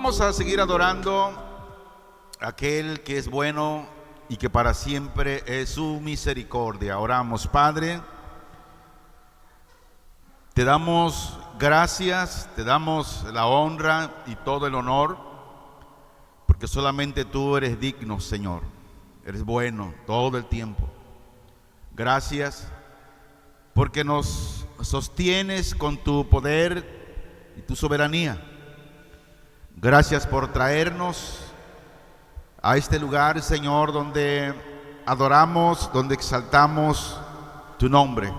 Vamos a seguir adorando a aquel que es bueno y que para siempre es su misericordia. Oramos. Padre, te damos gracias, te damos la honra y todo el honor, porque solamente tú eres digno, Señor. Eres bueno todo el tiempo. Gracias porque nos sostienes con tu poder y tu soberanía. Gracias por traernos a este lugar, Señor, donde adoramos, donde exaltamos tu nombre.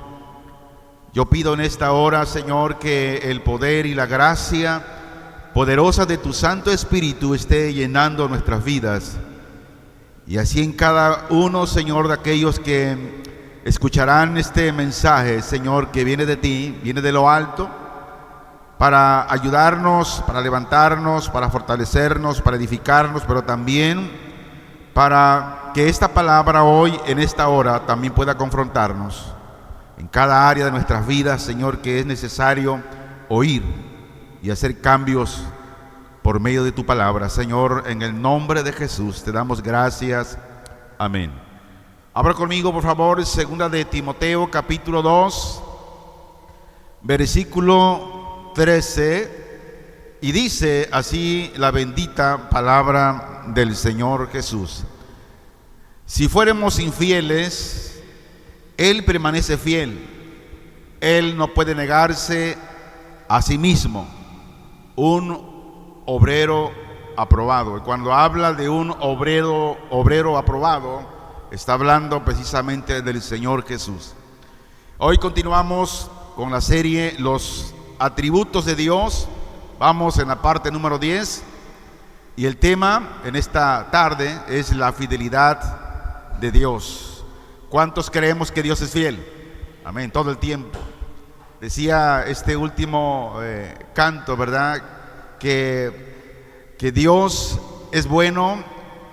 Yo pido en esta hora, Señor, que el poder y la gracia poderosa de tu Santo Espíritu esté llenando nuestras vidas. Y así en cada uno, Señor, de aquellos que escucharán este mensaje, Señor, que viene de ti, viene de lo alto, para ayudarnos, para levantarnos, para fortalecernos, para edificarnos, pero también para que esta palabra hoy, en esta hora, también pueda confrontarnos en cada área de nuestras vidas, Señor, que es necesario oír y hacer cambios por medio de tu palabra. Señor, en el nombre de Jesús te damos gracias. Amén. Abra conmigo, por favor, segunda de Timoteo, capítulo 2, versículo 13, y dice así la bendita palabra del Señor Jesús: si fuéramos infieles, Él permanece fiel. Él no puede negarse a sí mismo. Un obrero aprobado. Y cuando habla de un obrero aprobado, está hablando precisamente del Señor Jesús. Hoy continuamos con la serie Los atributos de Dios. Vamos en la parte número 10 y el tema en esta tarde es la fidelidad de Dios. ¿Cuántos creemos que Dios es fiel? Amén, todo el tiempo. Decía este último canto, ¿verdad? Que Dios es bueno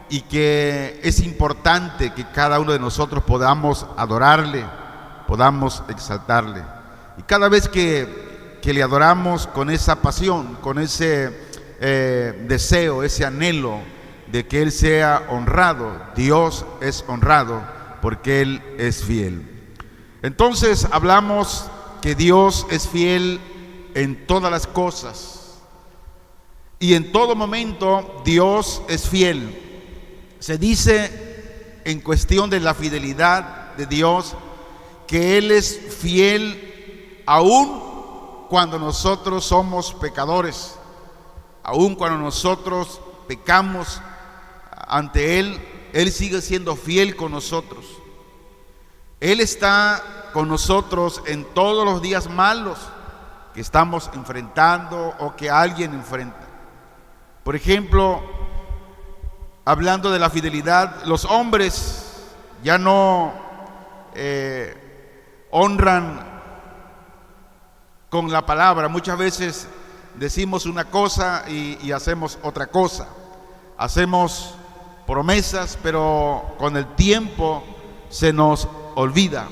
y que es importante que cada uno de nosotros podamos adorarle, podamos exaltarle. Y cada vez que le adoramos con esa pasión, con ese deseo, ese anhelo de que Él sea honrado, Dios es honrado porque Él es fiel. Entonces hablamos que Dios es fiel en todas las cosas y en todo momento Dios es fiel. Se dice en cuestión de la fidelidad de Dios que Él es fiel aún cuando nosotros somos pecadores, aun cuando nosotros pecamos ante Él, Él sigue siendo fiel con nosotros. Él está con nosotros en todos los días malos que estamos enfrentando o que alguien enfrenta. Por ejemplo, hablando de la fidelidad, los hombres ya no honran con la palabra. Muchas veces decimos una cosa y hacemos otra cosa. Hacemos promesas, pero con el tiempo se nos olvida.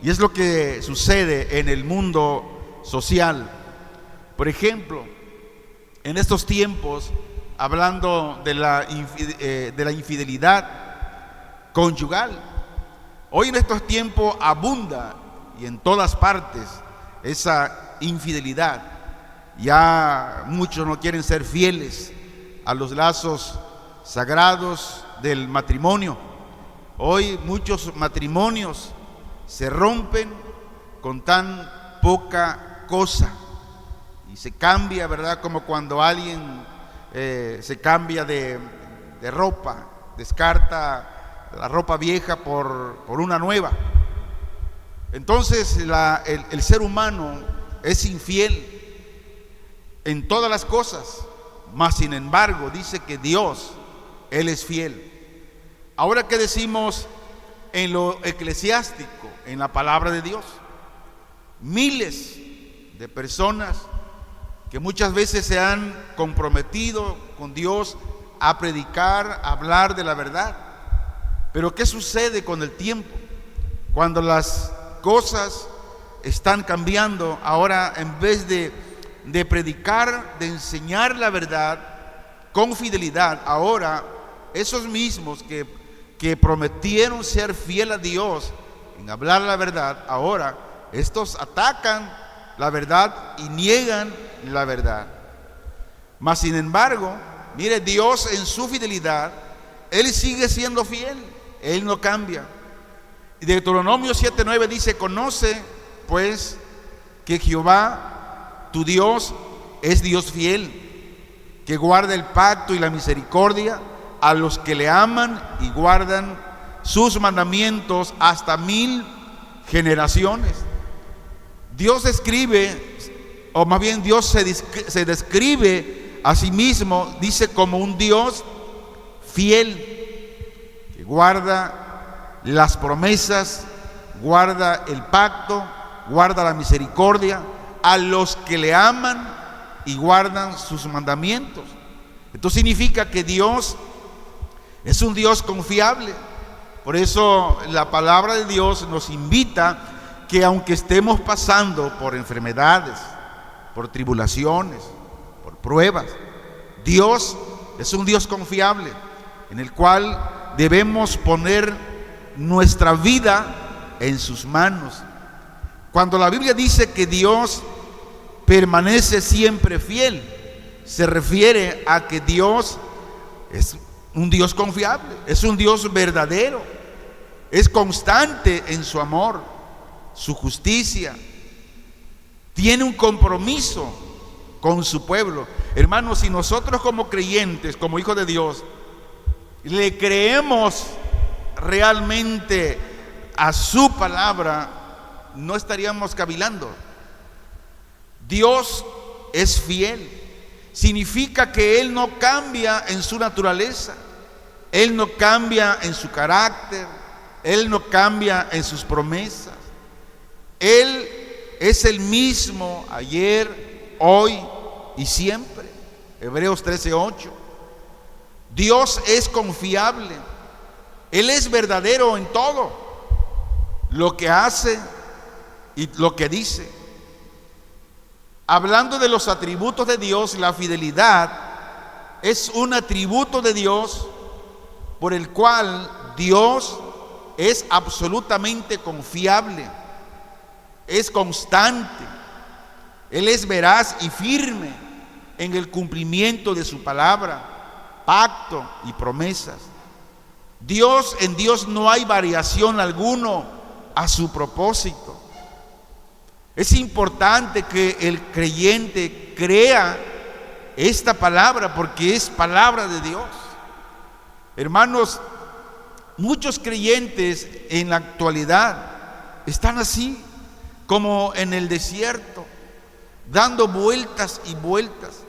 Y es lo que sucede en el mundo social. Por ejemplo, en estos tiempos, hablando de la infidelidad conyugal, hoy en estos tiempos abunda y en todas partes esa infidelidad. Ya muchos no quieren ser fieles a los lazos sagrados del matrimonio. Hoy muchos matrimonios se rompen con tan poca cosa y se cambia, ¿verdad? Como cuando alguien se cambia de ropa, descarta la ropa vieja por una nueva. Entonces el ser humano es infiel en todas las cosas, mas sin embargo dice que Dios, Él es fiel. Ahora, ¿qué decimos en lo eclesiástico, en la palabra de Dios? Miles de personas que muchas veces se han comprometido con Dios a predicar, a hablar de la verdad. Pero ¿qué sucede con el tiempo? Cuando las cosas están cambiando, ahora en vez de predicar, de enseñar la verdad, con fidelidad, ahora esos mismos que prometieron ser fiel a Dios en hablar la verdad, ahora estos atacan la verdad y niegan la verdad. Mas sin embargo, mire, Dios en su fidelidad, Él sigue siendo fiel, Él no cambia. Y Deuteronomio 7:9 dice: conoce pues que Jehová tu Dios es Dios fiel, que guarda el pacto y la misericordia a los que le aman y guardan sus mandamientos hasta 1000 generaciones. Dios describe, o más bien Dios se describe a sí mismo, dice, como un Dios fiel, que guarda las promesas, guarda el pacto, guarda la misericordia a los que le aman y guardan sus mandamientos. Esto significa que Dios es un Dios confiable. Por eso la palabra de Dios nos invita que aunque estemos pasando por enfermedades, por tribulaciones, por pruebas, Dios es un Dios confiable en el cual debemos poner nuestra vida en sus manos. Cuando la Biblia dice que Dios permanece siempre fiel, se refiere a que Dios es un Dios confiable, es un Dios verdadero, es constante en su amor, su justicia, tiene un compromiso con su pueblo. Hermanos, si nosotros como creyentes, como hijos de Dios, le creemos realmente a su palabra, no estaríamos cavilando. Dios es fiel. Significa que Él no cambia en su naturaleza, Él no cambia en su carácter, Él no cambia en sus promesas. Él es el mismo ayer, hoy y siempre. Hebreos 13:8. Dios es confiable, Él es verdadero en todo lo que hace y lo que dice. Hablando de los atributos de Dios, la fidelidad es un atributo de Dios por el cual Dios es absolutamente confiable, es constante, Él es veraz y firme en el cumplimiento de su palabra, pacto y promesas. En Dios no hay variación alguno a su propósito. Es importante que el creyente crea esta palabra porque es palabra de Dios. Hermanos, muchos creyentes en la actualidad están así, como en el desierto, dando vueltas y vueltas,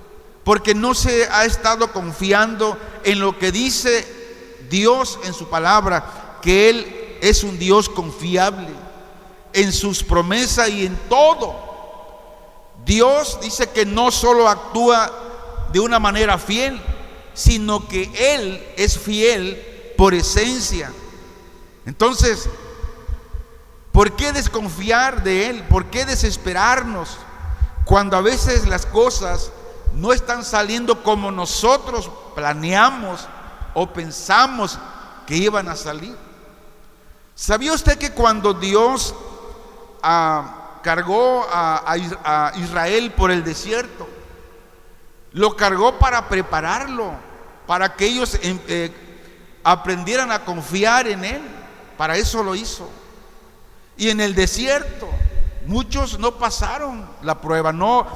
porque no se ha estado confiando en lo que dice Dios en su palabra, que Él es un Dios confiable en sus promesas y en todo. Dios dice que no solo actúa de una manera fiel, sino que Él es fiel por esencia. Entonces, ¿por qué desconfiar de Él? ¿Por qué desesperarnos cuando a veces las cosas no están saliendo como nosotros planeamos o pensamos que iban a salir? ¿Sabía usted que cuando Dios cargó a Israel por el desierto, lo cargó para prepararlo, para que ellos aprendieran a confiar en Él? Para eso lo hizo. Y en el desierto muchos no pasaron la prueba, no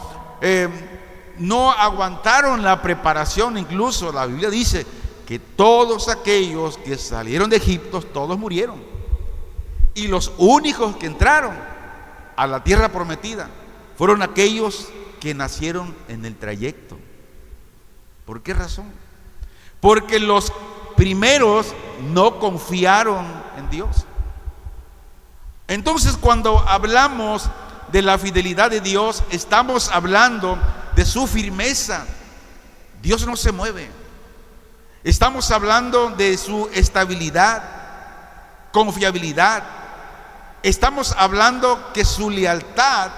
aguantaron la preparación. Incluso la Biblia dice que todos aquellos que salieron de Egipto, todos murieron, y los únicos que entraron a la tierra prometida fueron aquellos que nacieron en el trayecto. ¿Por qué razón? Porque los primeros no confiaron en Dios. Entonces, cuando hablamos de la fidelidad de Dios, estamos hablando de su firmeza. Dios no se mueve. Estamos hablando de su estabilidad, confiabilidad. Estamos hablando que su lealtad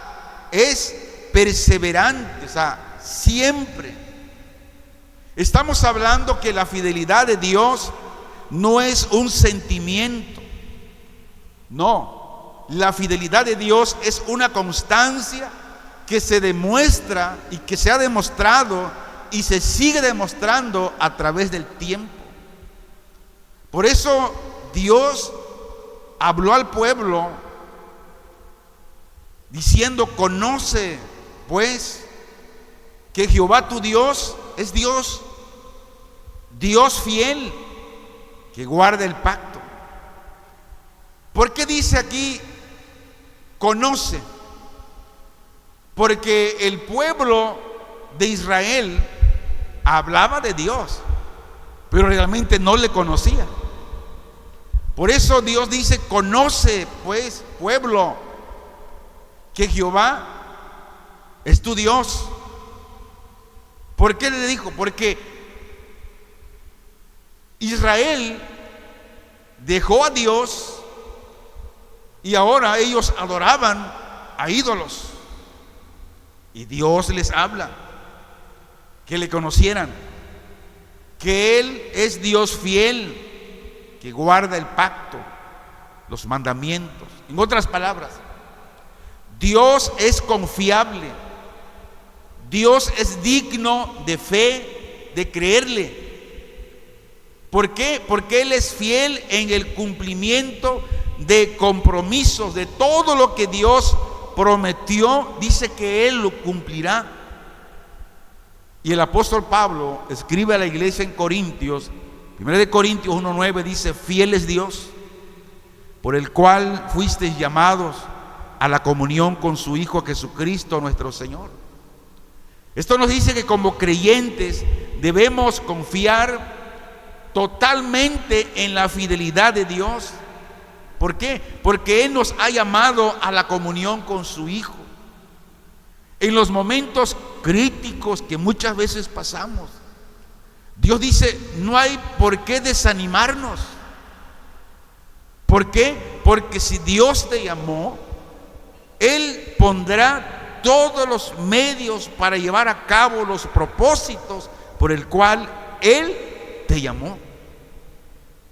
es perseverante, o sea, siempre. Estamos hablando que la fidelidad de Dios no es un sentimiento. No, la fidelidad de Dios es una constancia que se demuestra y que se ha demostrado y se sigue demostrando a través del tiempo. Por eso Dios habló al pueblo diciendo: conoce pues que Jehová tu Dios es Dios, Dios fiel, que guarda el pacto. ¿Por qué dice aquí conoce? Porque el pueblo de Israel hablaba de Dios, pero realmente no le conocía. Por eso Dios dice: conoce pues, pueblo, que Jehová es tu Dios. ¿Por qué le dijo? Porque Israel dejó a Dios y ahora ellos adoraban a ídolos. Y Dios les habla que le conocieran, que Él es Dios fiel, que guarda el pacto, los mandamientos. En otras palabras, Dios es confiable, Dios es digno de fe, de creerle. ¿Por qué? Porque Él es fiel en el cumplimiento de compromisos, de todo lo que Dios prometió, dice que Él lo cumplirá. Y el apóstol Pablo escribe a la iglesia en Corintios, 1 Corintios 1:9, dice: fiel es Dios, por el cual fuisteis llamados a la comunión con su Hijo Jesucristo nuestro Señor. Esto nos dice que como creyentes debemos confiar totalmente en la fidelidad de Dios. ¿Por qué? Porque Él nos ha llamado a la comunión con su Hijo. En los momentos críticos que muchas veces pasamos, Dios dice: no hay por qué desanimarnos. ¿Por qué? Porque si Dios te llamó, Él pondrá todos los medios para llevar a cabo los propósitos por el cual Él te llamó.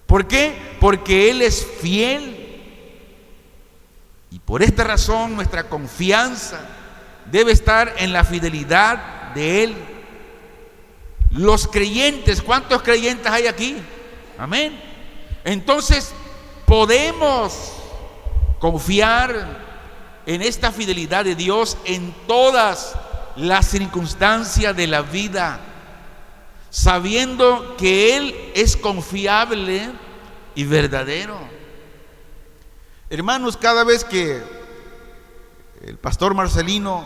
¿Por qué? Porque Él es fiel. Y por esta razón nuestra confianza debe estar en la fidelidad de Él. Los creyentes, ¿cuántos creyentes hay aquí? Amén. Entonces podemos confiar en esta fidelidad de Dios en todas las circunstancias de la vida, sabiendo que Él es confiable y verdadero. Hermanos, cada vez que el pastor Marcelino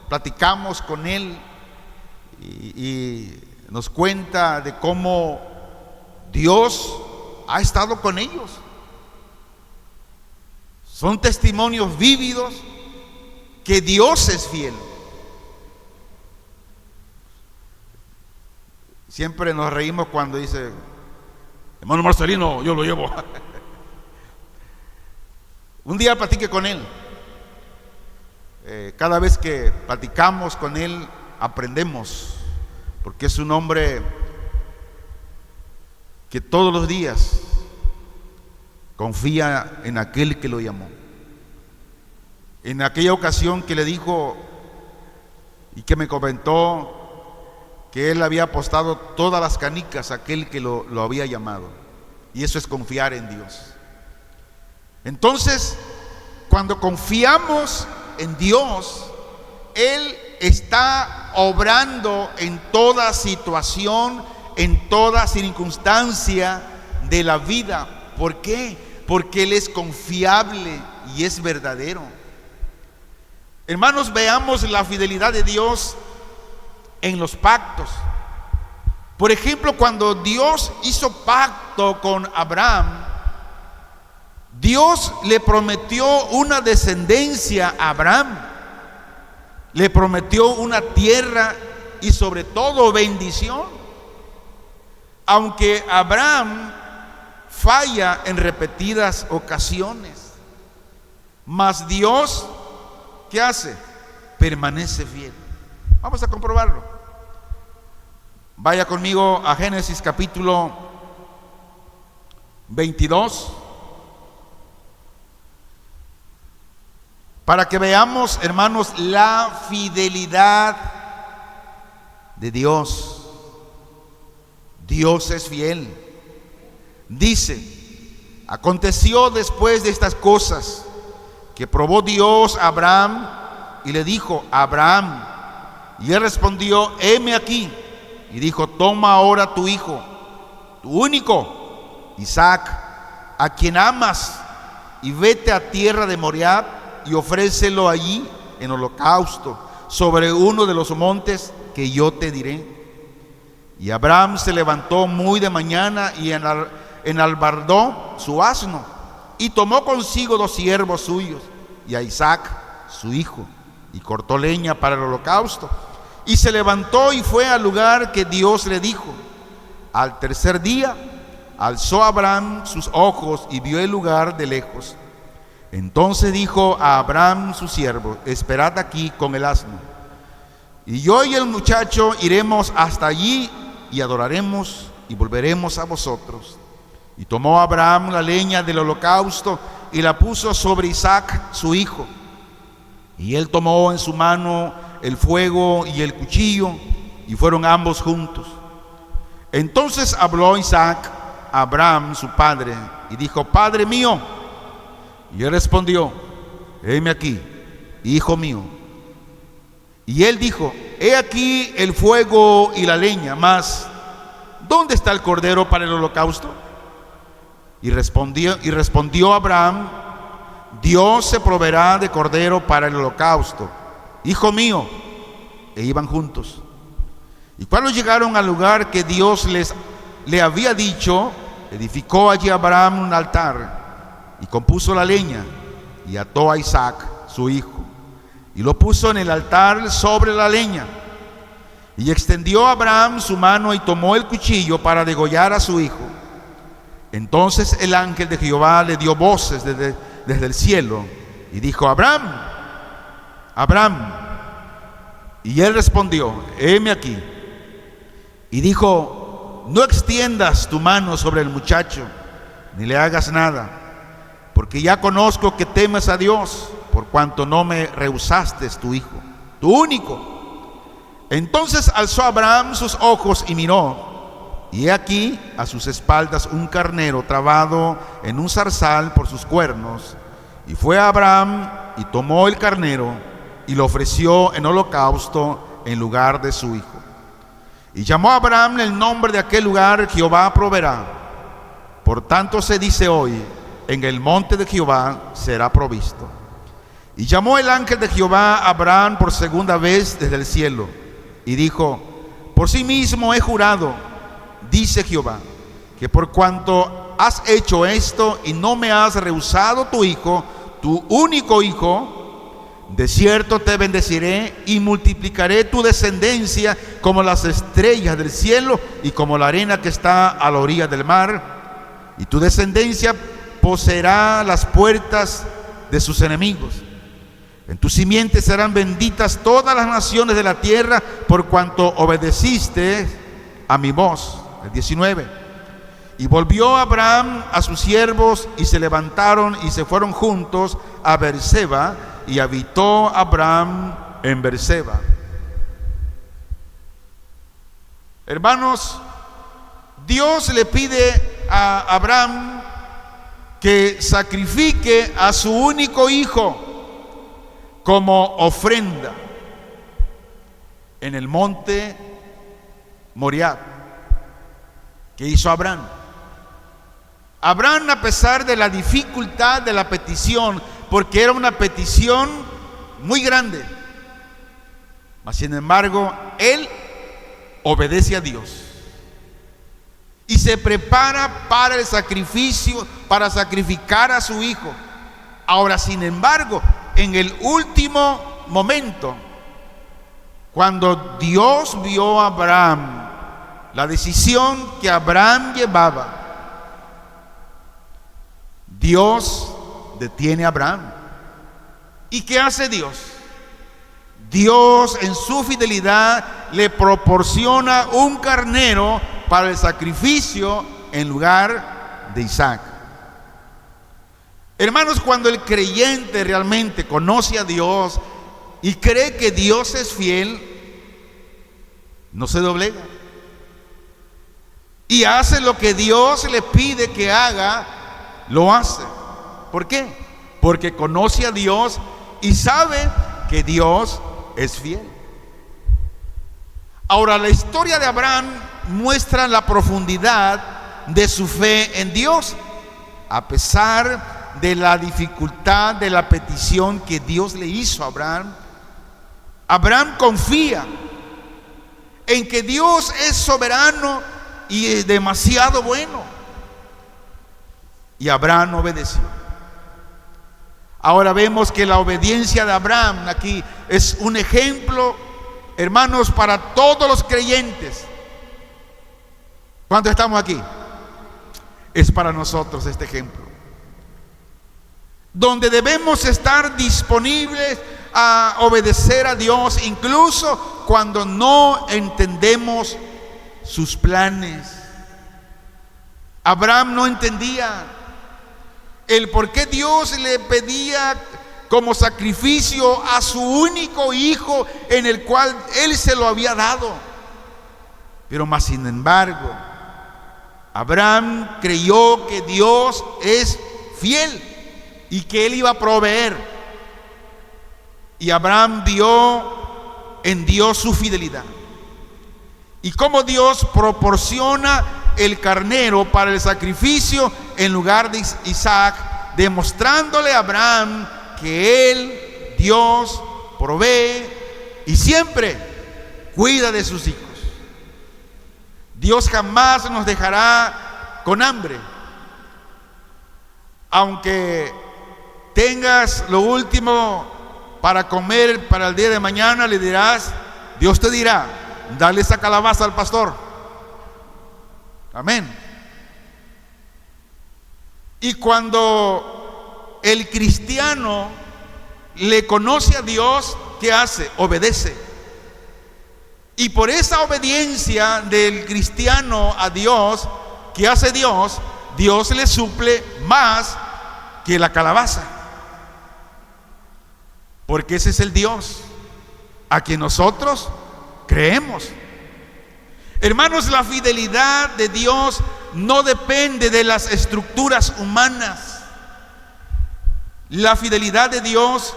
platicamos con él y nos cuenta de cómo Dios ha estado con ellos, son testimonios vívidos que Dios es fiel. Siempre nos reímos cuando dice: hermano Marcelino, yo lo llevo. Un día platiqué con él. Cada vez que platicamos con él aprendemos, porque es un hombre que todos los días confía en aquel que lo llamó. En aquella ocasión que le dijo y que me comentó que él había apostado todas las canicas a aquel que lo había llamado, y eso es confiar en Dios. Entonces, cuando confiamos en Dios, Él está obrando en toda situación, en toda circunstancia de la vida. ¿Por qué? Porque Él es confiable y es verdadero. Hermanos, veamos la fidelidad de Dios en los pactos. Por ejemplo, cuando Dios hizo pacto con Abraham, Dios le prometió una descendencia a Abraham, le prometió una tierra y sobre todo bendición. Aunque Abraham falla en repetidas ocasiones, mas Dios, ¿qué hace? Permanece fiel. Vamos a comprobarlo. Vaya conmigo a Génesis capítulo 22, para que veamos, hermanos, la fidelidad de Dios. Dios es fiel. Dice: aconteció después de estas cosas que probó Dios a Abraham y le dijo: Abraham. Y él respondió: heme aquí. Y dijo: toma ahora tu hijo, tu único, Isaac, a quien amas, y vete a tierra de Moriab y ofrécelo allí en holocausto sobre uno de los montes que yo te diré. Y Abraham se levantó muy de mañana y enalbardó su asno, y tomó consigo 2 siervos suyos y a Isaac su hijo, y cortó leña para el holocausto, y se levantó y fue al lugar que Dios le dijo. Al tercer día alzó Abraham sus ojos y vio el lugar de lejos. Entonces dijo a Abraham su siervo: esperad aquí con el asno, y yo y el muchacho iremos hasta allí y adoraremos y volveremos a vosotros. Y tomó Abraham la leña del holocausto y la puso sobre Isaac su hijo. Y él tomó en su mano el fuego y el cuchillo, y fueron ambos juntos. Entonces habló Isaac a Abraham su padre y dijo: Padre mío. Y él respondió: heme aquí, hijo mío. Y él dijo: he aquí el fuego y la leña, mas ¿dónde está el cordero para el holocausto? Y respondió Abraham: Dios se proveerá de cordero para el holocausto, hijo mío. E iban juntos. Y cuando llegaron al lugar que Dios le había dicho, edificó allí Abraham un altar y compuso la leña y ató a Isaac su hijo y lo puso en el altar sobre la leña. Y extendió Abraham su mano y tomó el cuchillo para degollar a su hijo. Entonces el ángel de Jehová le dio voces desde el cielo y dijo: Abraham, Abraham. Y él respondió: heme aquí. Y dijo: no extiendas tu mano sobre el muchacho, ni le hagas nada, porque ya conozco que temes a Dios, por cuanto no me rehusaste tu hijo, tu único. Entonces alzó Abraham sus ojos y miró, y he aquí a sus espaldas un carnero trabado en un zarzal por sus cuernos. Y fue Abraham y tomó el carnero y lo ofreció en holocausto en lugar de su hijo. Y llamó a Abraham el nombre de aquel lugar: Jehová proveerá. Por tanto se dice hoy: en el monte de Jehová será provisto. Y llamó el ángel de Jehová a Abraham por segunda vez desde el cielo y dijo: por sí mismo he jurado, dice Jehová, que por cuanto has hecho esto y no me has rehusado tu hijo, tu único hijo, de cierto te bendeciré y multiplicaré tu descendencia como las estrellas del cielo y como la arena que está a la orilla del mar. Y tu descendencia poseerá las puertas de sus enemigos. En tu simiente serán benditas todas las naciones de la tierra, por cuanto obedeciste a mi voz. El 19. Y volvió Abraham a sus siervos, y se levantaron y se fueron juntos a Beerseba, y habitó Abraham en Beerseba. Hermanos, Dios le pide a Abraham que sacrifique a su único hijo como ofrenda en el monte Moriab. ¿Qué hizo Abraham? Abraham, a pesar de la dificultad de la petición, porque era una petición muy grande, mas sin embargo él obedece a Dios y se prepara para el sacrificio, para sacrificar a su hijo. Ahora, sin embargo, en el último momento, cuando Dios vio a Abraham, la decisión que Abraham llevaba, Dios detiene a Abraham. ¿Y qué hace Dios? Dios, en su fidelidad, le proporciona un carnero para el sacrificio en lugar de Isaac. Hermanos, cuando el creyente realmente conoce a Dios y cree que Dios es fiel, no se doblega y hace lo que Dios le pide que haga, lo hace. ¿Por qué? Porque conoce a Dios y sabe que Dios es fiel. Ahora, la historia de Abraham muestra la profundidad de su fe en Dios, a pesar de la dificultad de la petición que Dios le hizo a Abraham. Abraham confía en que Dios es soberano y es demasiado bueno. Y Abraham obedeció. Ahora vemos que la obediencia de Abraham aquí es un ejemplo, hermanos, para todos los creyentes. ¿Cuántos estamos aquí? Es para nosotros este ejemplo, donde debemos estar disponibles a obedecer a Dios, incluso cuando no entendemos sus planes. Abraham no entendía el por qué Dios le pedía como sacrificio a su único hijo, en el cual él se lo había dado. Pero más sin embargo, Abraham creyó que Dios es fiel y que él iba a proveer. Y Abraham vio en Dios su fidelidad y cómo Dios proporciona el carnero para el sacrificio en lugar de Isaac, demostrándole a Abraham que él, Dios, provee y siempre cuida de sus hijos. Dios jamás nos dejará con hambre. Aunque tengas lo último para comer para el día de mañana, le dirás, Dios te dirá, dale esa calabaza al pastor. Amén. Y cuando el cristiano le conoce a Dios, ¿qué hace? Obedece. Y por esa obediencia del cristiano a Dios, ¿qué hace Dios? Dios le suple más que la calabaza. Porque ese es el Dios a quien nosotros creemos. Hermanos, la fidelidad de Dios no depende de las estructuras humanas. La fidelidad de Dios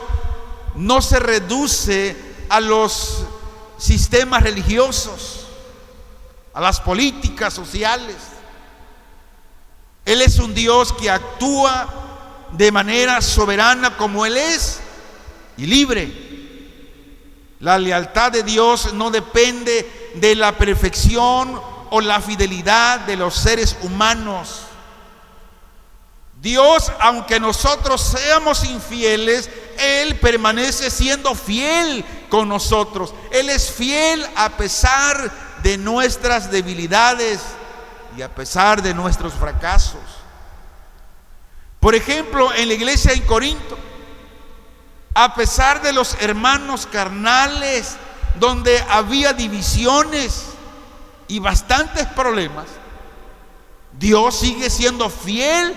no se reduce a los sistemas religiosos, a las políticas sociales. Él es un Dios que actúa de manera soberana como Él es y libre. La lealtad de Dios no depende de la perfección o la fidelidad de los seres humanos. Dios, aunque nosotros seamos infieles, Él permanece siendo fiel con nosotros. Él es fiel a pesar de nuestras debilidades y a pesar de nuestros fracasos. Por ejemplo, en la iglesia en Corinto, a pesar de los hermanos carnales, donde había divisiones y bastantes problemas, Dios sigue siendo fiel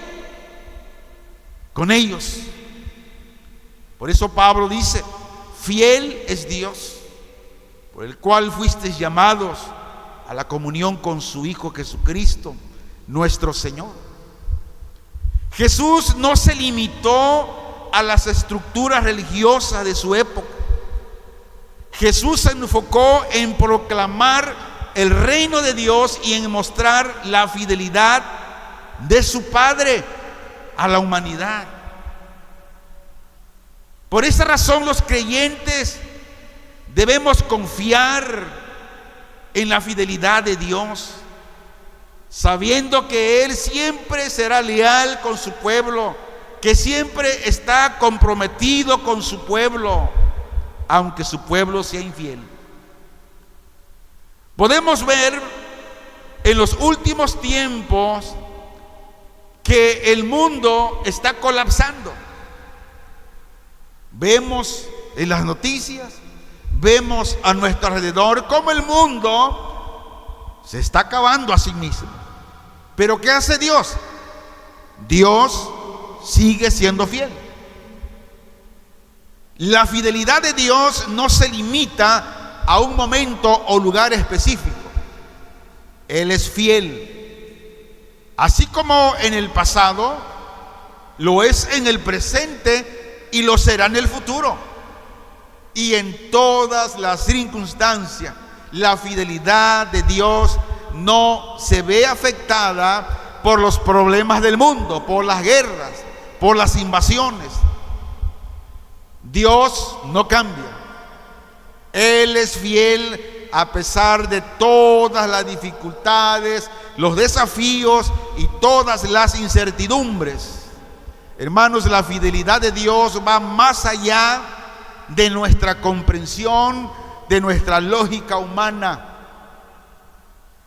con ellos. Por eso Pablo dice, fiel es Dios, por el cual fuisteis llamados a la comunión con su Hijo Jesucristo, nuestro Señor. Jesús no se limitó a las estructuras religiosas de su época. Jesús se enfocó en proclamar el reino de Dios y en mostrar la fidelidad de su Padre a la humanidad. Por esa razón, los creyentes debemos confiar en la fidelidad de Dios, sabiendo que Él siempre será leal con su pueblo, que siempre está comprometido con su pueblo, aunque su pueblo sea infiel. Podemos ver en los últimos tiempos que el mundo está colapsando. Vemos en las noticias, vemos a nuestro alrededor cómo el mundo se está acabando a sí mismo. Pero ¿qué hace Dios? Dios sigue siendo fiel. La fidelidad de Dios no se limita a un momento o lugar específico. Él es fiel. Así como en el pasado, lo es en el presente y lo será en el futuro. Y en todas las circunstancias, la fidelidad de Dios no se ve afectada por los problemas del mundo, por las guerras, por las invasiones. Dios no cambia. Él es fiel a pesar de todas las dificultades, los desafíos y todas las incertidumbres. Hermanos, la fidelidad de Dios va más allá de nuestra comprensión, de nuestra lógica humana.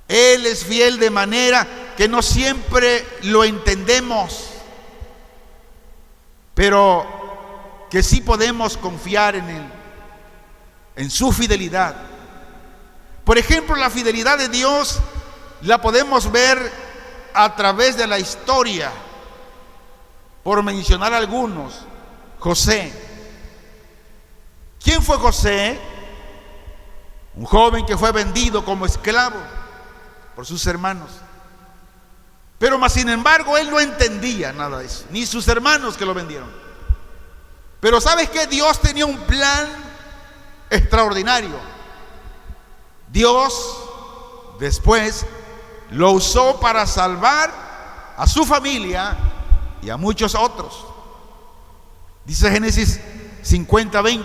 Él es fiel de manera que no siempre lo entendemos, pero que sí podemos confiar en Él, en su fidelidad. Por ejemplo, la fidelidad de Dios la podemos ver a través de la historia. Por mencionar algunos, José. ¿Quién fue José? Un joven que fue vendido como esclavo por sus hermanos. Pero más sin embargo, él no entendía nada de eso, ni sus hermanos que lo vendieron. Pero ¿sabes qué? Dios tenía un plan extraordinario. Dios después lo usó para salvar a su familia y a muchos otros. Dice Génesis 50:20: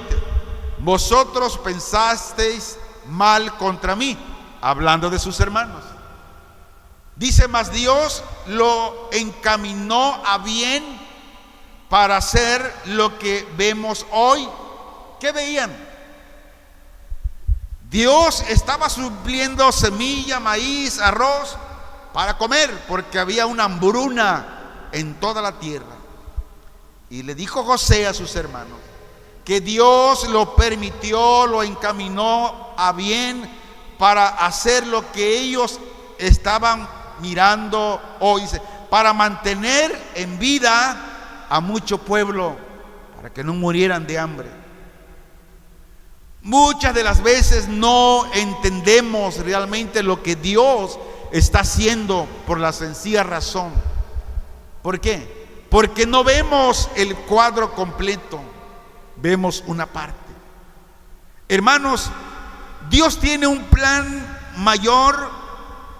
vosotros pensasteis mal contra mí, hablando de sus hermanos. Dice, mas Dios lo encaminó a bien para hacer lo que vemos hoy. ¿Qué veían? Dios estaba supliendo semilla, maíz, arroz para comer, porque había una hambruna en toda la tierra. Y le dijo José a sus hermanos que Dios lo permitió, lo encaminó a bien para hacer lo que ellos estaban mirando hoy, para mantener en vida a mucho pueblo, para que no murieran de hambre. Muchas de las veces no entendemos realmente lo que Dios está haciendo por la sencilla razón. ¿Por qué? Porque no vemos el cuadro completo, vemos una parte. Hermanos, Dios tiene un plan mayor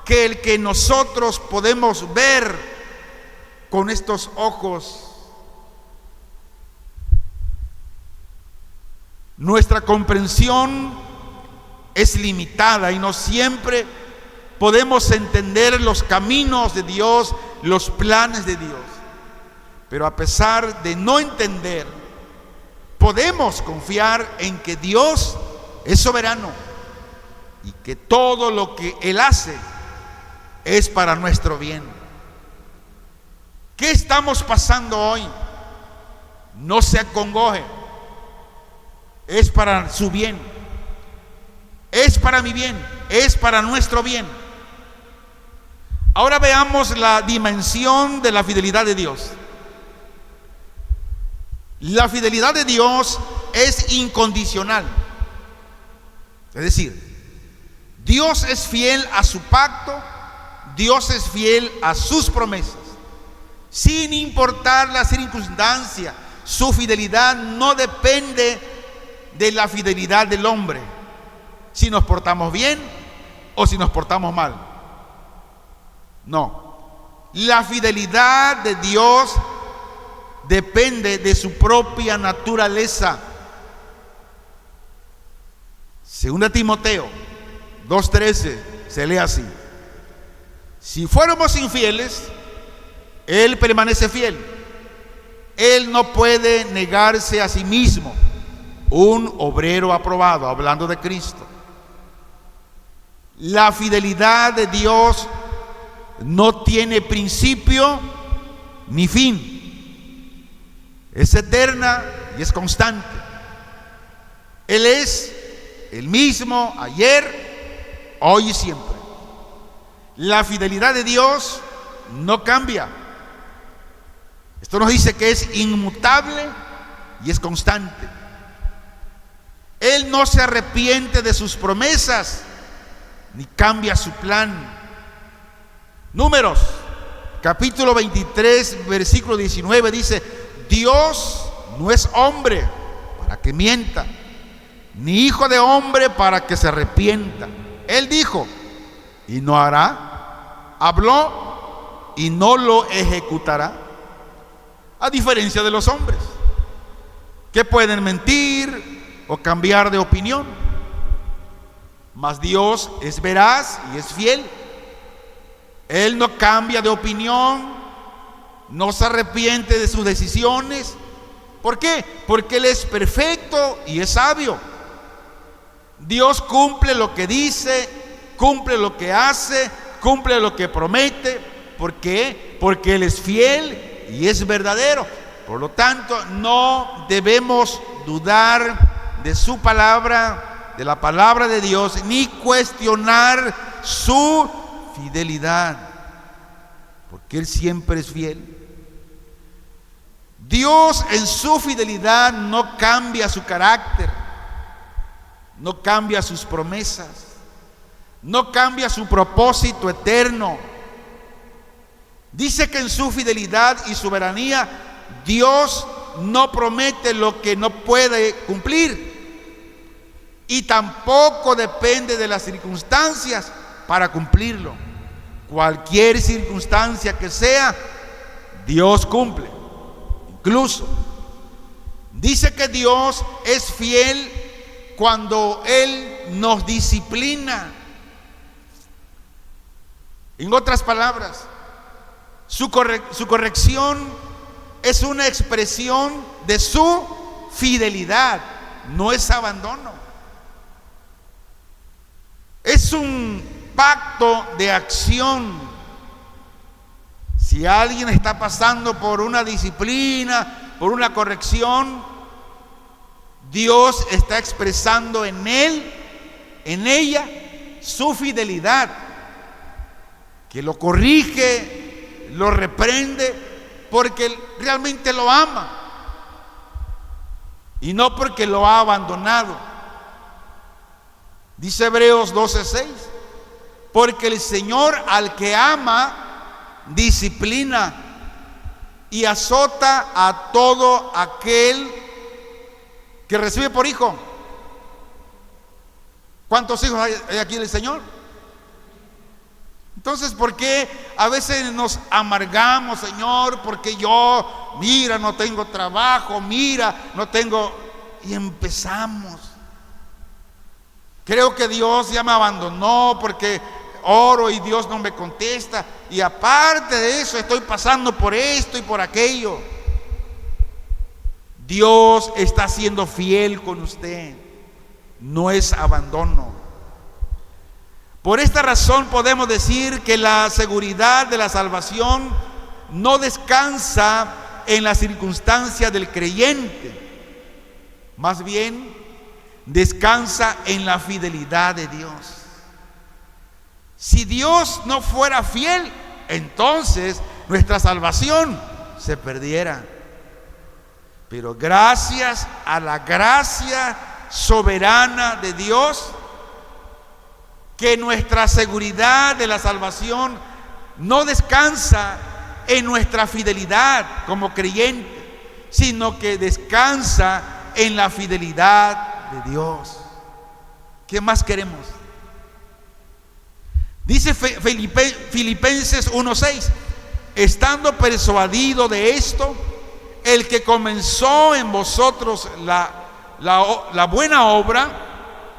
que el que nosotros podemos ver con estos ojos. Nuestra comprensión es limitada y no siempre podemos entender los caminos de Dios, los planes de Dios. Pero a pesar de no entender, podemos confiar en que Dios es soberano y que todo lo que Él hace es para nuestro bien. ¿Qué estamos pasando hoy? No se acongoje. Es para su bien. Es para mi bien. Es para nuestro bien. Ahora veamos la dimensión de la fidelidad de Dios. La fidelidad de Dios es incondicional. Es decir, Dios es fiel a su pacto, Dios es fiel a sus promesas. Sin importar la circunstancia, su fidelidad no depende de la fidelidad del hombre, si nos portamos bien o si nos portamos mal. No, la fidelidad de Dios depende de su propia naturaleza. 2 Timoteo 2:13 se lee así: si fuéramos infieles, Él permanece fiel. Él no puede negarse a sí mismo. Un obrero aprobado, hablando de Cristo. La fidelidad de Dios no tiene principio ni fin. Es eterna y es constante. Él es el mismo ayer, hoy y siempre. La fidelidad de Dios no cambia. Esto nos dice que es inmutable y es constante. Él no se arrepiente de sus promesas ni cambia su plan. Números, capítulo 23, versículo 19 dice: Dios no es hombre para que mienta, ni hijo de hombre para que se arrepienta. Él dijo y no hará, habló y no lo ejecutará. A diferencia de los hombres, que pueden mentir o cambiar de opinión, mas Dios es veraz y es fiel. Él no cambia de opinión, no se arrepiente de sus decisiones. ¿Por qué? Porque Él es perfecto y es sabio. Dios cumple lo que dice, cumple lo que hace, cumple lo que promete. ¿Por qué? Porque Él es fiel y es verdadero. Por lo tanto, no debemos dudar de su palabra, de la palabra de Dios, ni cuestionar su fidelidad, porque Él siempre es fiel. Dios en su fidelidad no cambia su carácter, no cambia sus promesas, no cambia su propósito eterno. Dice que en su fidelidad y soberanía Dios no promete lo que no puede cumplir, y tampoco depende de las circunstancias para cumplirlo. Cualquier circunstancia que sea, Dios cumple. Incluso dice que Dios es fiel cuando Él nos disciplina. En otras palabras, su corrección es una expresión de su fidelidad, no es abandono. Es un pacto de acción. Si alguien está pasando por una disciplina, por una corrección, Dios está expresando en él, en ella, su fidelidad, que lo corrige, lo reprende, porque realmente lo ama y no porque lo ha abandonado. Dice Hebreos 12:6, porque el Señor al que ama disciplina y azota a todo aquel que recibe por hijo. ¿Cuántos hijos hay aquí del Señor? Entonces, ¿por qué a veces nos amargamos, Señor? Porque yo, mira, no tengo trabajo, mira, no tengo... Y empezamos. Creo que Dios ya me abandonó porque oro y Dios no me contesta. Y aparte de eso, estoy pasando por esto y por aquello. Dios está siendo fiel con usted. No es abandono. Por esta razón podemos decir que la seguridad de la salvación no descansa en las circunstancias del creyente, más bien descansa en la fidelidad de Dios. Si Dios no fuera fiel, entonces nuestra salvación se perdiera. Pero gracias a la gracia soberana de Dios, que nuestra seguridad de la salvación no descansa en nuestra fidelidad como creyente, sino que descansa en la fidelidad de Dios. ¿Qué más queremos? Dice Filipenses 1:6, estando persuadido de esto, el que comenzó en vosotros la buena obra,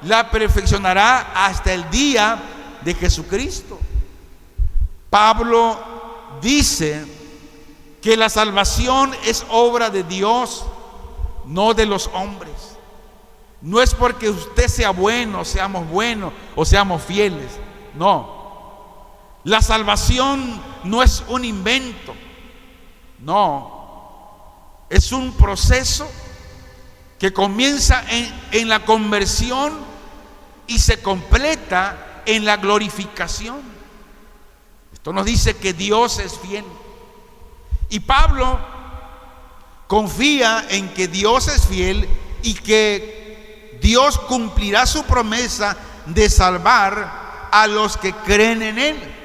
la perfeccionará hasta el día de Jesucristo. Pablo dice que la salvación es obra de Dios, no de los hombres. No es porque usted sea bueno, seamos buenos o seamos fieles. No. La salvación no es un invento. No. Es un proceso que comienza en la conversión y se completa en la glorificación. Esto nos dice que Dios es fiel. Y Pablo confía en que Dios es fiel y que Dios cumplirá su promesa de salvar a los que creen en Él.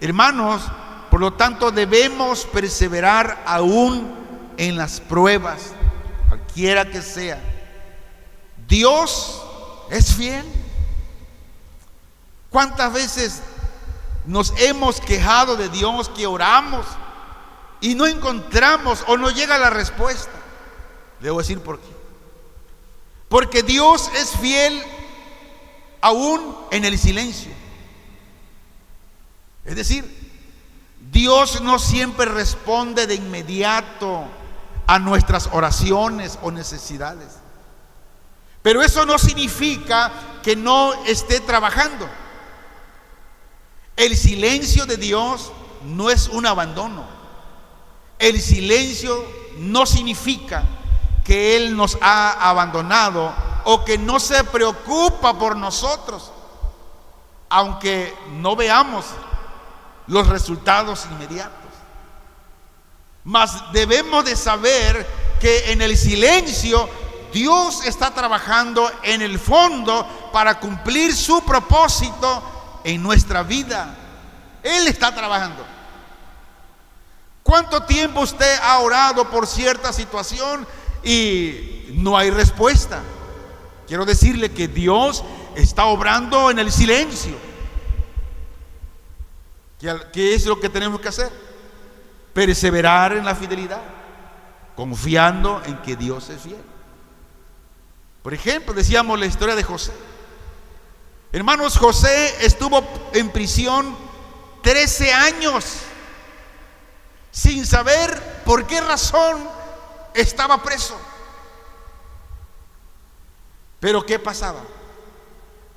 Hermanos, por lo tanto debemos perseverar aún en las pruebas, cualquiera que sea. Dios es fiel. ¿Cuántas veces nos hemos quejado de Dios, que oramos y no encontramos o no llega la respuesta? Le voy a decir por qué. Porque Dios es fiel aún en el silencio. Es decir, Dios no siempre responde de inmediato a nuestras oraciones o necesidades. Pero eso no significa que no esté trabajando. El silencio de Dios no es un abandono. El silencio no significa que Él nos ha abandonado o que no se preocupa por nosotros, aunque no veamos los resultados inmediatos. Mas debemos de saber que en el silencio Dios está trabajando en el fondo para cumplir su propósito en nuestra vida. Él está trabajando. ¿Cuánto tiempo usted ha orado por cierta situación y no hay respuesta? Quiero decirle que Dios está obrando en el silencio. ¿Qué es lo que tenemos que hacer? Perseverar en la fidelidad, confiando en que Dios es fiel. Por ejemplo, decíamos la historia de José. Hermanos, José estuvo en prisión 13 años sin saber por qué razón estaba preso. Pero ¿qué pasaba?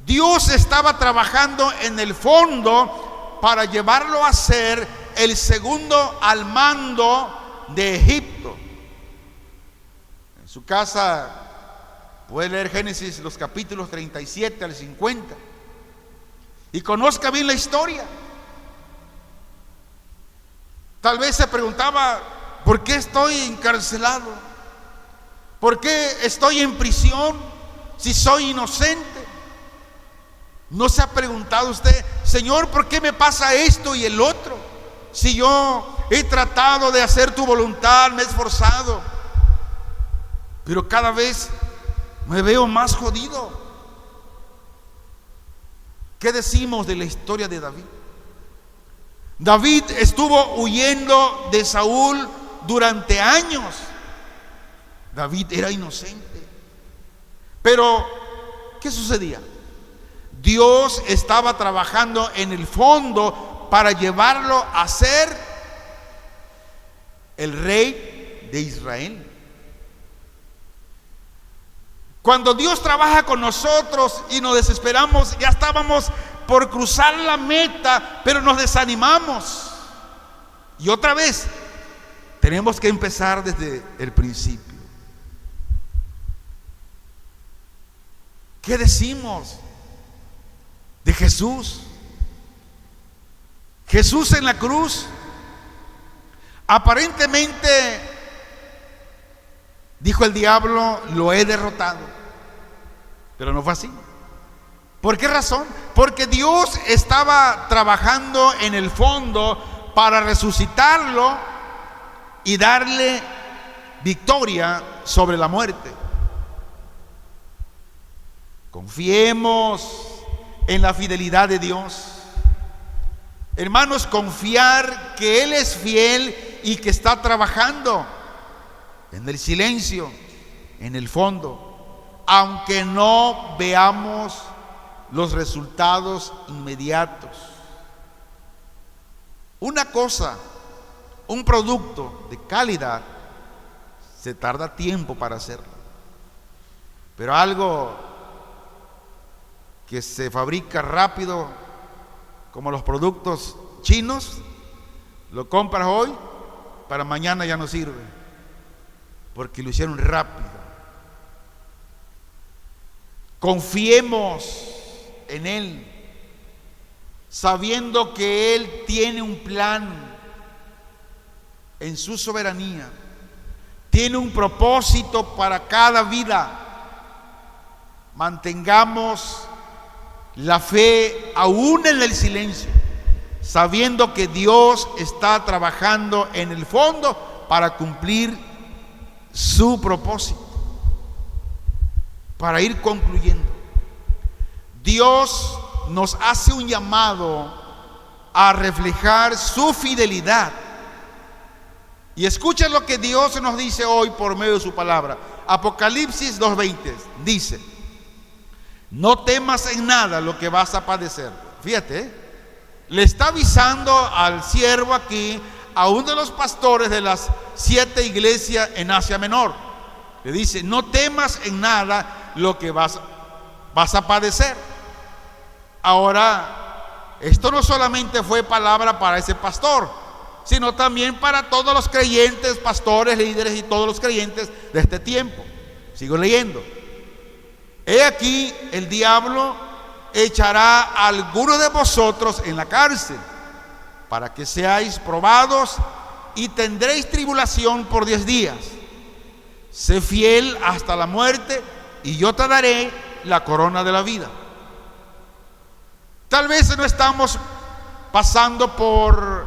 Dios estaba trabajando en el fondo para llevarlo a ser el segundo al mando de Egipto. En su casa puede leer Génesis, los capítulos 37 al 50, y conozca bien la historia. Tal vez se preguntaba: ¿por qué estoy encarcelado? ¿Por qué estoy en prisión si soy inocente? ¿No se ha preguntado usted: Señor, ¿por qué me pasa esto y el otro? Si yo he tratado de hacer tu voluntad, me he esforzado, pero cada vez me veo más jodido. ¿Qué decimos de la historia de David? David estuvo huyendo de Saúl durante años. David era inocente. Pero, ¿qué sucedía? Dios estaba trabajando en el fondo para llevarlo a ser el rey de Israel. Cuando Dios trabaja con nosotros y nos desesperamos, ya estábamos por cruzar la meta, pero nos desanimamos. Y otra vez, tenemos que empezar desde el principio. ¿Qué decimos de Jesús? Jesús en la cruz, aparentemente, dijo el diablo: lo he derrotado. Pero no fue así. ¿Por qué razón? Porque Dios estaba trabajando en el fondo para resucitarlo y darle victoria sobre la muerte. Confiemos en la fidelidad de Dios. Hermanos, confiar que Él es fiel y que está trabajando en el silencio, en el fondo, aunque no veamos los resultados inmediatos. Una cosa, un producto de calidad, se tarda tiempo para hacerlo. Pero algo que se fabrica rápido, como los productos chinos, lo compras hoy, para mañana ya no sirve, porque lo hicieron rápido. Confiemos en Él, sabiendo que Él tiene un plan en su soberanía, tiene un propósito para cada vida. Mantengamos la fe aún en el silencio, sabiendo que Dios está trabajando en el fondo para cumplir su propósito. Para ir concluyendo, Dios nos hace un llamado a reflejar su fidelidad. Y escucha lo que Dios nos dice hoy por medio de su palabra. Apocalipsis 2:20 dice: no temas en nada lo que vas a padecer. Fíjate, le está avisando al siervo aquí, a uno de los pastores de las 7 iglesias en Asia Menor. Le dice: no temas en nada lo que vas a padecer. Ahora, esto no solamente fue palabra para ese pastor, sino también para todos los creyentes, pastores, líderes y todos los creyentes de este tiempo. Sigo leyendo. He aquí, el diablo echará a algunos de vosotros en la cárcel, para que seáis probados, y tendréis tribulación por 10 días. Sé fiel hasta la muerte, y yo te daré la corona de la vida. Tal vez no estamos pasando por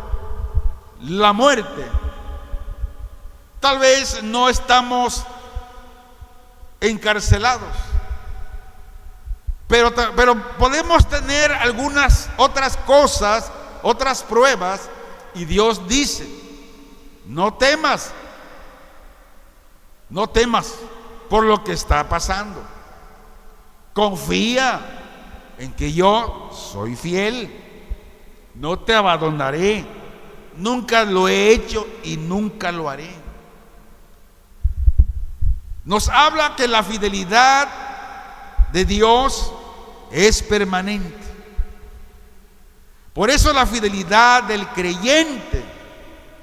la muerte, tal vez no estamos encarcelados, pero podemos tener algunas otras cosas, otras pruebas, y Dios dice: no temas por lo que está pasando. Confía en que yo soy fiel, no te abandonaré, nunca lo he hecho y nunca lo haré. Nos habla que la fidelidad de Dios es permanente. Por eso la fidelidad del creyente,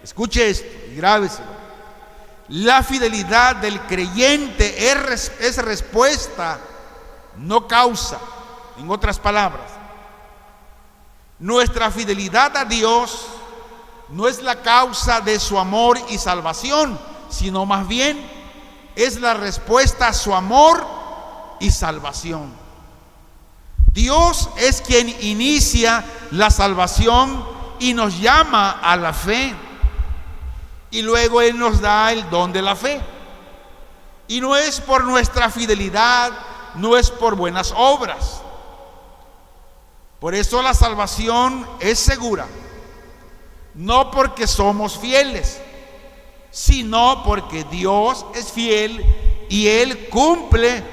escuche esto y grábeselo, la fidelidad del creyente es respuesta, no causa. En otras palabras, nuestra fidelidad a Dios no es la causa de su amor y salvación, sino más bien es la respuesta a su amor y salvación. Dios es quien inicia la salvación y nos llama a la fe, y luego Él nos da el don de la fe. Y no es por nuestra fidelidad, no es por buenas obras. Por eso la salvación es segura, no porque somos fieles, sino porque Dios es fiel y Él cumple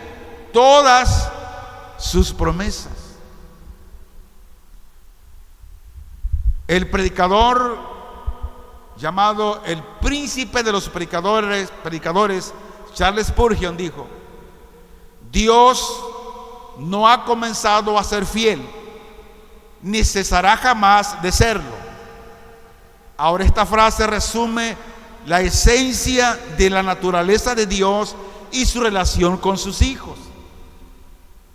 todas sus promesas. El predicador llamado el príncipe de los predicadores, Charles Spurgeon, dijo: Dios no ha comenzado a ser fiel, ni cesará jamás de serlo. Ahora, esta frase resume la esencia de la naturaleza de Dios y su relación con sus hijos,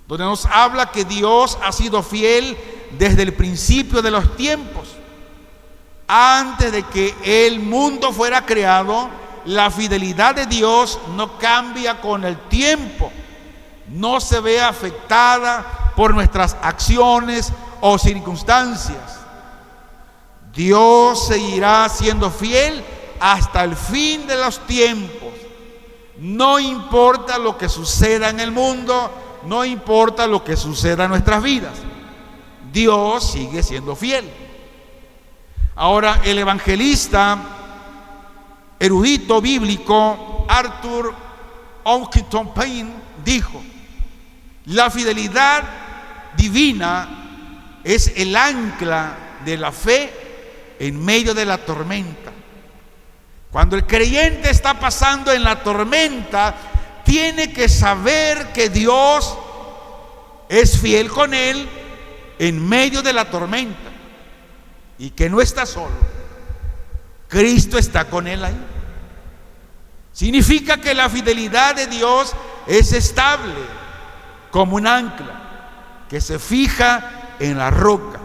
donde nos habla que Dios ha sido fiel desde el principio de los tiempos. Antes de que el mundo fuera creado, la fidelidad de Dios no cambia con el tiempo, no se ve afectada por nuestras acciones o circunstancias. Dios seguirá siendo fiel hasta el fin de los tiempos. No importa lo que suceda en el mundo, no importa lo que suceda en nuestras vidas, Dios sigue siendo fiel. Ahora, el evangelista erudito bíblico Arthur Oakington Payne dijo: la fidelidad divina es el ancla de la fe en medio de la tormenta. Cuando el creyente está pasando en la tormenta, tiene que saber que Dios es fiel con él en medio de la tormenta y que no está solo. Cristo está con él ahí. Significa que la fidelidad de Dios es estable como un ancla que se fija en la roca.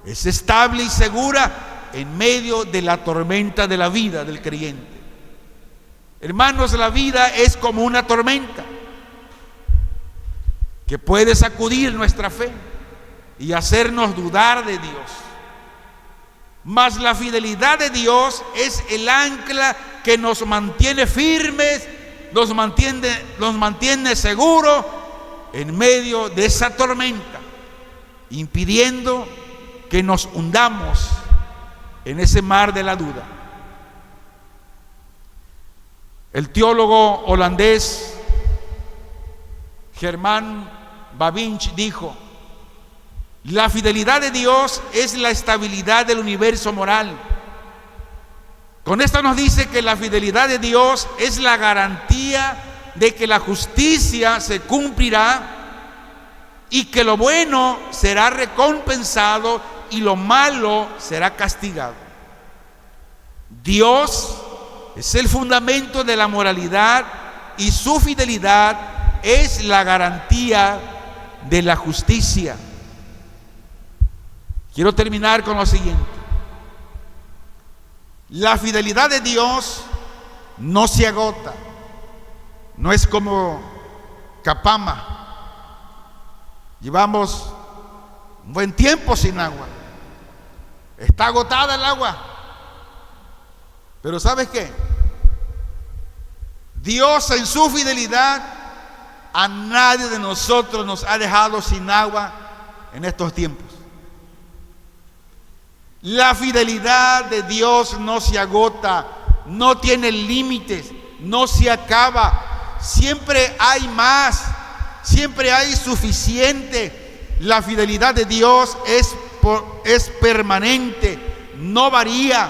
Es estable y segura en medio de la tormenta de la vida del creyente. Hermanos, la vida es como una tormenta que puede sacudir nuestra fe y hacernos dudar de Dios. Mas la fidelidad de Dios es el ancla que nos mantiene firmes, nos mantiene seguros en medio de esa tormenta, impidiendo que nos hundamos en ese mar de la duda. El teólogo holandés Herman Bavinch dijo: la fidelidad de Dios es la estabilidad del universo moral. Con esto nos dice que la fidelidad de Dios es la garantía de que la justicia se cumplirá y que lo bueno será recompensado y lo malo será castigado. Dios es el fundamento de la moralidad y su fidelidad es la garantía de la justicia. Quiero terminar con lo siguiente. La fidelidad de Dios no se agota. No es como Capama. Llevamos un buen tiempo sin agua. Está agotada el agua. Pero ¿sabes qué? Dios en su fidelidad a nadie de nosotros nos ha dejado sin agua en estos tiempos. La fidelidad de Dios no se agota, no tiene límites, no se acaba. Siempre hay más, siempre hay suficiente. La fidelidad de Dios es permanente, no varía,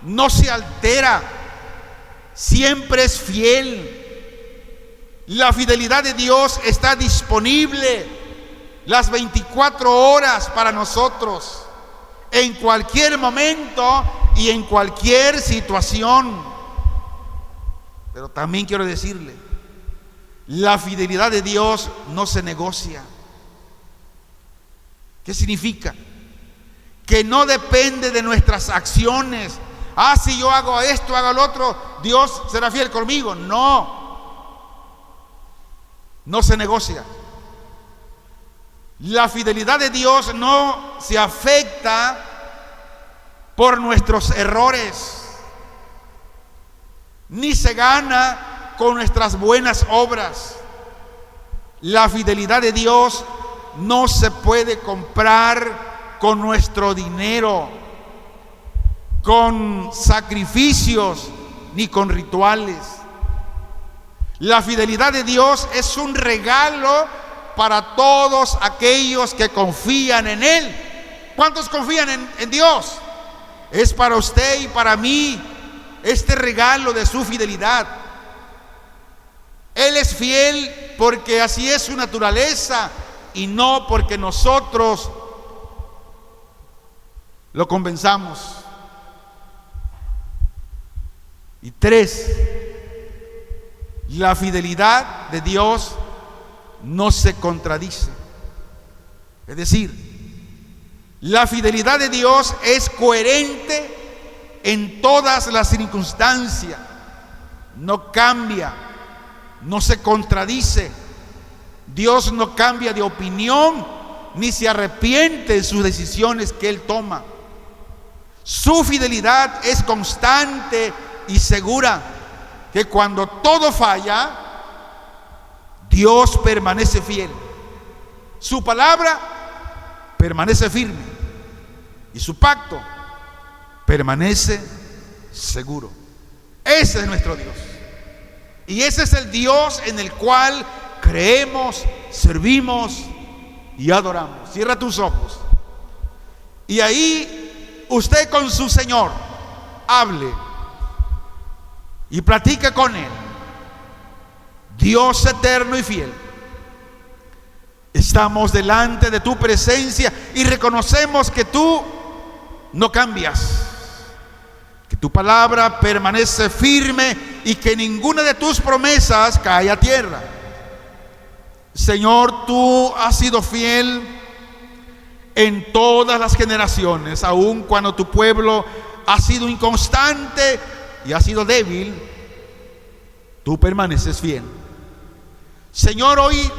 no se altera, siempre es fiel. La fidelidad de Dios está disponible las 24 horas para nosotros, en cualquier momento y en cualquier situación. Pero también quiero decirle, la fidelidad de Dios no se negocia. ¿Qué significa? Que no depende de nuestras acciones. Si yo hago esto, hago lo otro, Dios será fiel conmigo. No se negocia. La fidelidad de Dios no se afecta por nuestros errores, ni se gana con nuestras buenas obras. La fidelidad de Dios no se puede comprar con nuestro dinero, con sacrificios, ni con rituales. La fidelidad de Dios es un regalo para todos aquellos que confían en Él. ¿Cuántos confían en Dios? Es para usted y para mí este regalo de su fidelidad. Él es fiel porque así es su naturaleza y no porque nosotros lo convenzamos. Y 3, la fidelidad de Dios no se contradice. Es decir, la fidelidad de Dios es coherente en todas las circunstancias. No cambia, no se contradice. Dios no cambia de opinión ni se arrepiente de sus decisiones que Él toma. Su fidelidad es constante y segura, que cuando todo falla, Dios permanece fiel. Su palabra permanece firme y su pacto permanece seguro. Ese es nuestro Dios. Y ese es el Dios en el cual creemos, servimos y adoramos. Cierra tus ojos. Y ahí usted con su Señor hable y platique con Él. Dios eterno y fiel, estamos delante de tu presencia y reconocemos que tú no cambias, que tu palabra permanece firme y que ninguna de tus promesas cae a tierra. Señor, tú has sido fiel en todas las generaciones, aun cuando tu pueblo ha sido inconstante y ha sido débil, tú permaneces fiel. Señor, hoy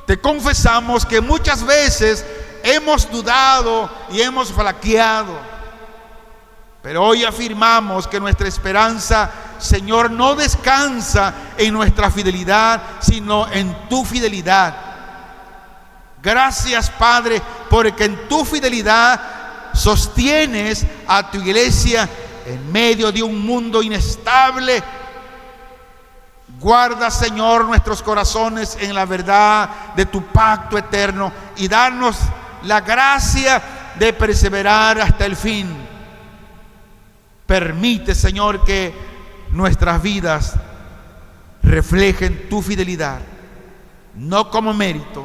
te confesamos que muchas veces hemos dudado y hemos flaqueado, pero hoy afirmamos que nuestra esperanza, Señor, no descansa en nuestra fidelidad, sino en tu fidelidad. Gracias, Padre, porque en tu fidelidad sostienes a tu iglesia en medio de un mundo inestable. Guarda, Señor, nuestros corazones en la verdad de tu pacto eterno y danos la gracia de perseverar hasta el fin. Permite, Señor, que nuestras vidas reflejen tu fidelidad, no como mérito,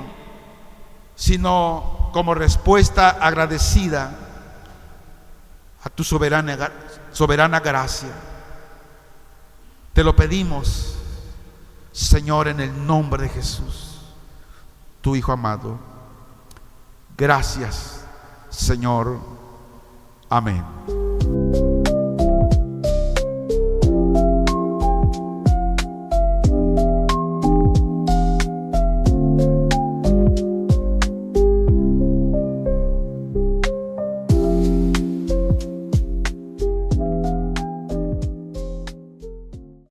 sino como respuesta agradecida a tu soberana gracia. Te lo pedimos, Señor, en el nombre de Jesús, tu Hijo amado. Gracias, Señor. Amén.